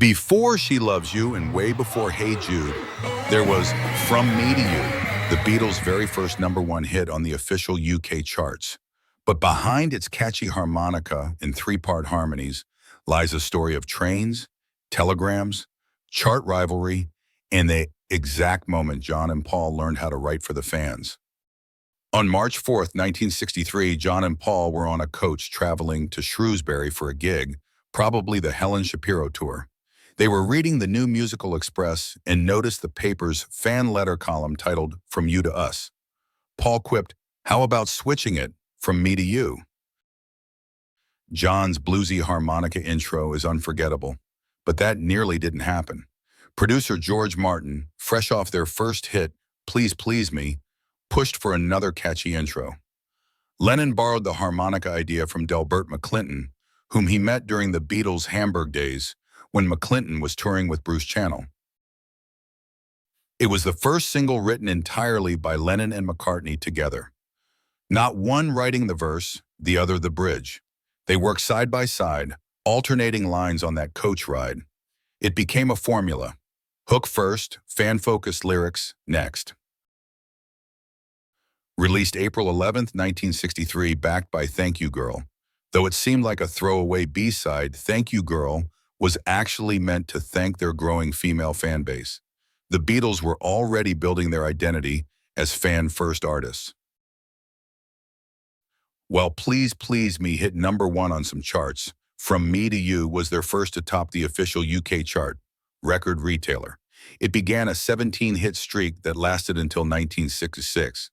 Before She Loves You and way before Hey Jude, there was From Me to You, the Beatles' very first #1 hit on the official UK charts. But behind its catchy harmonica and three-part harmonies lies a story of trains, telegrams, chart rivalry, and the exact moment John and Paul learned how to write for the fans. On March 4th, 1963, John and Paul were on a coach traveling to Shrewsbury for a gig, probably the Helen Shapiro tour. They were reading the New Musical Express and noticed the paper's fan letter column titled From You to Us. Paul quipped, "How about switching it from me to you?" John's bluesy harmonica intro is unforgettable, but that nearly didn't happen. Producer George Martin, fresh off their first hit, Please Please Me, pushed for another catchy intro. Lennon borrowed the harmonica idea from Delbert McClinton, whom he met during the Beatles' Hamburg days when McClinton was touring with Bruce Channel. It was the first single written entirely by Lennon and McCartney together. Not one writing the verse, the other the bridge. They worked side by side, alternating lines on that coach ride. It became a formula. Hook first, fan-focused lyrics next. Released April 11th, 1963, backed by Thank You Girl. Though it seemed like a throwaway B-side, Thank You Girl was actually meant to thank their growing female fan base. The Beatles were already building their identity as fan-first artists. While Please Please Me hit #1 on some charts, From Me to You was their first to top the official UK chart, Record Retailer. It began a 17-hit streak that lasted until 1966.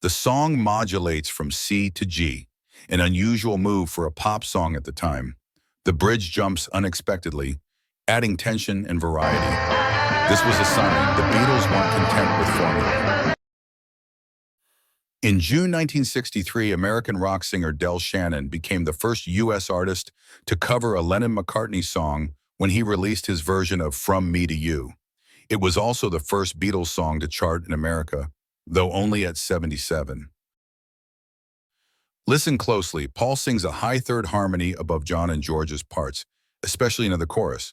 The song modulates from C to G, an unusual move for a pop song at the time. The bridge jumps unexpectedly, adding tension and variety. This was a sign the Beatles weren't content with formula. In June 1963, American rock singer Del Shannon became the first U.S. artist to cover a Lennon-McCartney song when he released his version of From Me to You. It was also the first Beatles song to chart in America, though only at 77. Listen closely. Paul sings a high third harmony above John and George's parts, especially into the chorus.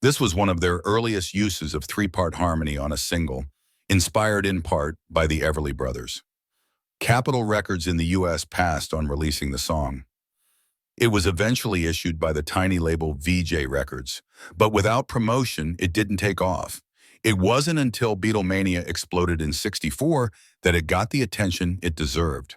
This was one of their earliest uses of three-part harmony on a single, inspired in part by the Everly Brothers. Capitol Records in the U.S. passed on releasing the song. It was eventually issued by the tiny label VJ Records, but without promotion, it didn't take off. It wasn't until Beatlemania exploded in '64 that it got the attention it deserved.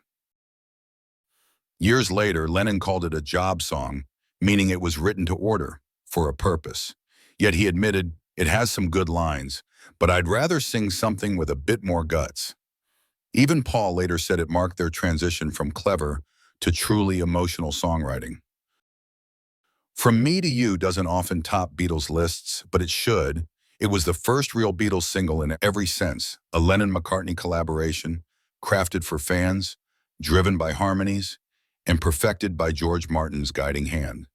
Years later, Lennon called it a job song, meaning it was written to order, for a purpose. Yet he admitted, "It has some good lines, but I'd rather sing something with a bit more guts." Even Paul later said it marked their transition from clever to truly emotional songwriting. From Me to You doesn't often top Beatles lists, but it should. It was the first real Beatles single in every sense, a Lennon-McCartney collaboration, crafted for fans, driven by harmonies, and perfected by George Martin's guiding hand.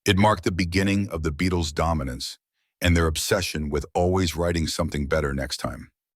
It marked the beginning of the Beatles' dominance and their obsession with always writing something better next time.